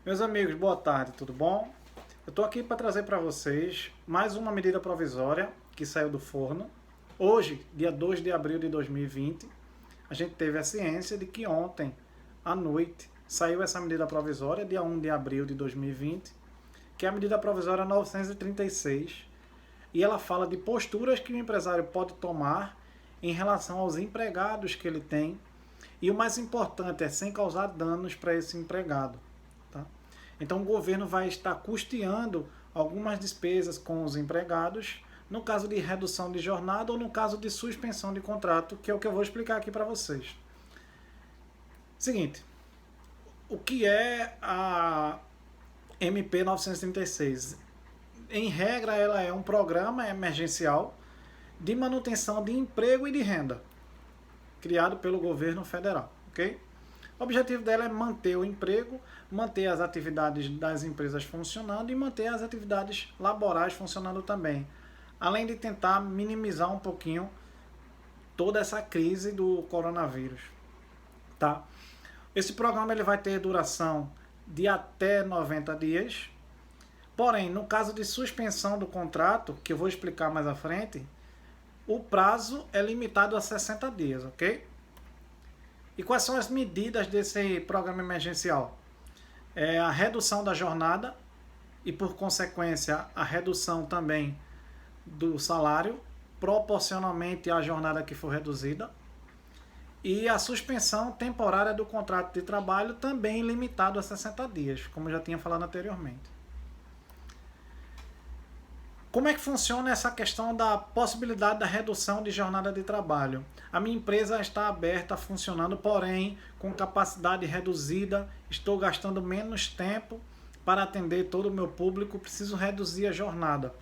Meus amigos, boa tarde, tudo bom? Eu estou aqui para trazer para vocês mais uma medida provisória que saiu do forno. Hoje, dia 2 de abril de 2020, a gente teve a ciência de que ontem, à noite, saiu essa medida provisória, dia 1 de abril de 2020, que é a medida provisória 936, e ela fala de posturas que o empresário pode tomar em relação aos empregados que ele tem, e o mais importante é sem causar danos para esse empregado. Tá? Então o governo vai estar custeando algumas despesas com os empregados, no caso de redução de jornada ou no caso de suspensão de contrato, que é o que eu vou explicar aqui para vocês. Seguinte, o que é a MP 936? Em regra, ela é um programa emergencial de manutenção de emprego e de renda, criado pelo governo federal, ok? O objetivo dela é manter o emprego, manter as atividades das empresas funcionando e manter as atividades laborais funcionando também, além de tentar minimizar um pouquinho toda essa crise do coronavírus, tá? Esse programa ele vai ter duração de até 90 dias, porém, no caso de suspensão do contrato, que eu vou explicar mais à frente, o prazo é limitado a 60 dias, ok? E quais são as medidas desse programa emergencial? É a redução da jornada e, por consequência, a redução também do salário, proporcionalmente à jornada que for reduzida, e a suspensão temporária do contrato de trabalho, também limitado a 60 dias, como eu já tinha falado anteriormente. Como é que funciona essa questão da possibilidade da redução de jornada de trabalho? A minha empresa está aberta, funcionando, porém com capacidade reduzida, estou gastando menos tempo para atender todo o meu público, preciso reduzir a jornada.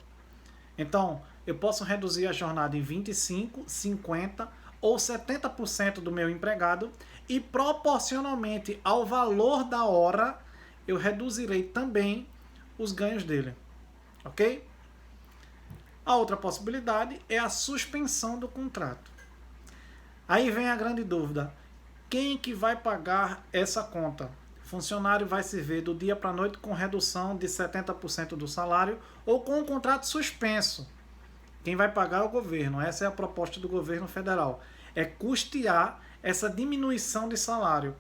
Então, eu posso reduzir a jornada em 25%, 50% ou 70% do meu empregado e proporcionalmente ao valor da hora, eu reduzirei também os ganhos dele. Ok? A outra possibilidade é a suspensão do contrato. Aí vem a grande dúvida: quem que vai pagar essa conta? O funcionário vai se ver do dia para a noite com redução de 70% do salário ou com o contrato suspenso. Quem vai pagar é o governo. Essa é a proposta do governo federal. É custear essa diminuição de salário.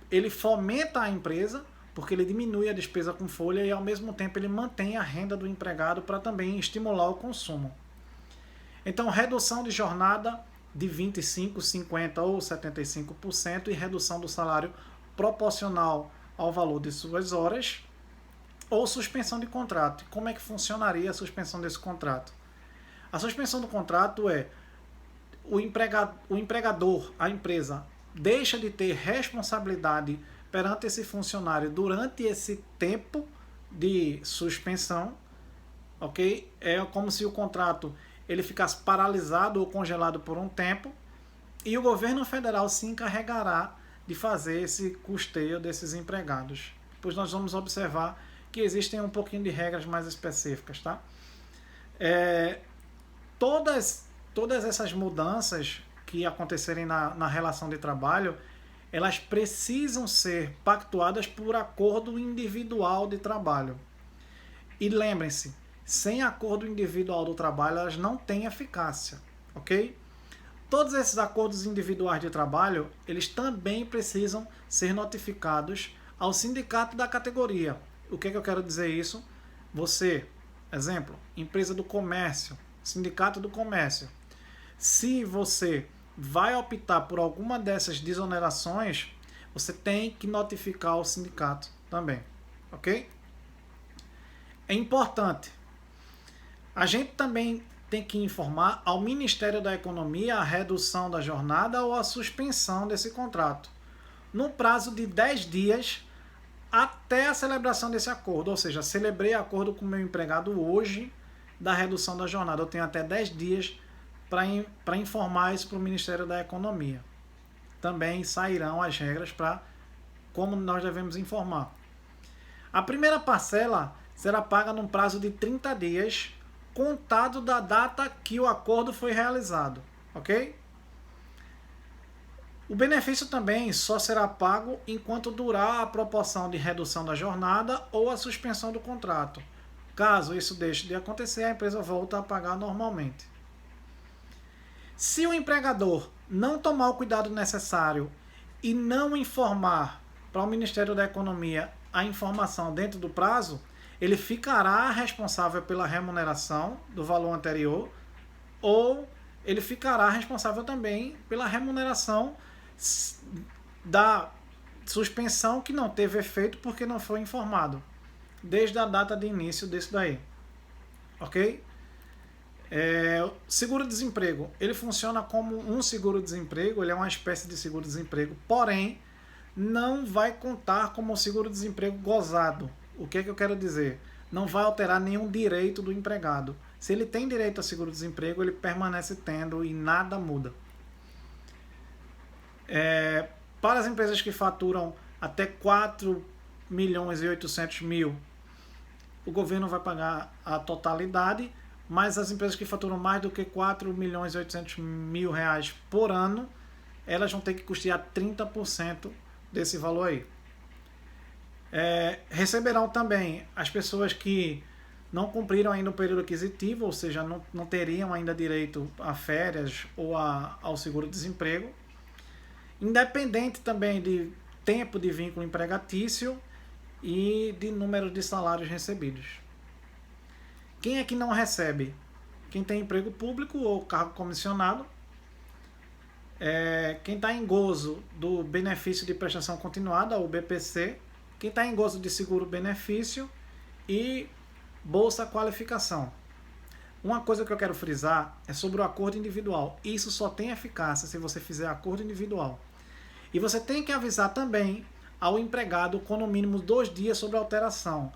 Ele fomenta a empresa, porque ele diminui a despesa com folha e ao mesmo tempo ele mantém a renda do empregado para também estimular o consumo. Então, redução de jornada de 25%, 50% ou 75% e redução do salário proporcional ao valor de suas horas ou suspensão de contrato. Como é que funcionaria a suspensão desse contrato? A suspensão do contrato é o empregador, a empresa, deixa de ter responsabilidade perante esse funcionário durante esse tempo de suspensão, ok? É como se o contrato ele ficasse paralisado ou congelado por um tempo e o governo federal se encarregará de fazer esse custeio desses empregados. Depois nós vamos observar que existem um pouquinho de regras mais específicas, tá? Todas essas mudanças que acontecerem na relação de trabalho, elas precisam ser pactuadas por acordo individual de trabalho. E lembrem-se, sem acordo individual do trabalho, elas não têm eficácia, ok? Todos esses acordos individuais de trabalho, eles também precisam ser notificados ao sindicato da categoria. O que eu quero dizer isso? Você, exemplo, empresa do comércio, sindicato do comércio. Se você vai optar por alguma dessas desonerações, você tem que notificar o sindicato também, ok? É importante. A gente também tem que informar ao Ministério da Economia a redução da jornada ou a suspensão desse contrato, no prazo de 10 dias até a celebração desse acordo. Ou seja, celebrei acordo com o meu empregado hoje da redução da jornada. Eu tenho até 10 dias para informar isso para o Ministério da Economia. Também sairão as regras para como nós devemos informar. A primeira parcela será paga num prazo de 30 dias, contado da data que o acordo foi realizado, ok? O benefício também só será pago enquanto durar a proporção de redução da jornada ou a suspensão do contrato. Caso isso deixe de acontecer, a empresa volta a pagar normalmente. Se o empregador não tomar o cuidado necessário e não informar para o Ministério da Economia a informação dentro do prazo, ele ficará responsável pela remuneração do valor anterior ou ele ficará responsável também pela remuneração da suspensão que não teve efeito porque não foi informado, desde a data de início desse daí. Ok? Seguro-desemprego, ele funciona como um seguro-desemprego, ele é uma espécie de seguro-desemprego, porém, não vai contar como seguro-desemprego gozado. O que é que eu quero dizer? Não vai alterar nenhum direito do empregado. Se ele tem direito a seguro-desemprego, ele permanece tendo e nada muda. Para as empresas que faturam até 4 milhões e 800 mil, o governo vai pagar a totalidade, mas as empresas que faturam mais do que 4 milhões e 800 mil reais por ano, elas vão ter que custear 30% desse valor aí. Receberão também as pessoas que não cumpriram ainda o período aquisitivo, ou seja, não teriam ainda direito a férias ou ao seguro-desemprego, independente também de tempo de vínculo empregatício e de número de salários recebidos. Quem é que não recebe? Quem tem emprego público ou cargo comissionado, quem está em gozo do benefício de prestação continuada, o BPC, quem está em gozo de seguro-benefício e bolsa qualificação. Uma coisa que eu quero frisar é sobre o acordo individual. Isso só tem eficácia se você fizer acordo individual. E você tem que avisar também ao empregado com no mínimo 2 dias sobre a alteração.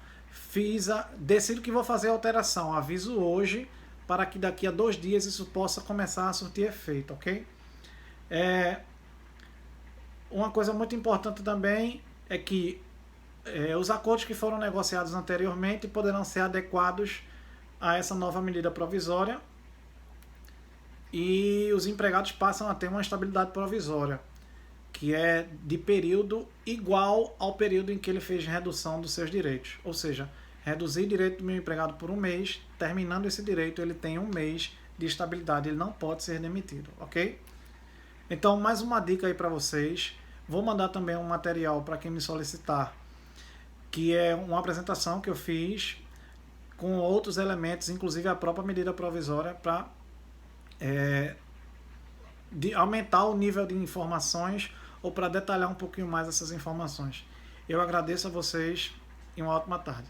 Decido que vou fazer a alteração, aviso hoje para que daqui a 2 dias isso possa começar a surtir efeito, ok? Uma coisa muito importante também é que os acordos que foram negociados anteriormente poderão ser adequados a essa nova medida provisória e os empregados passam a ter uma estabilidade provisória, que é de período igual ao período em que ele fez redução dos seus direitos. Ou seja, reduzir o direito do meu empregado por 1 mês, terminando esse direito, ele tem 1 mês de estabilidade, ele não pode ser demitido, ok? Então, mais uma dica aí para vocês. Vou mandar também um material para quem me solicitar, que é uma apresentação que eu fiz com outros elementos, inclusive a própria medida provisória, para aumentar o nível de informações ou para detalhar um pouquinho mais essas informações. Eu agradeço a vocês e uma ótima tarde.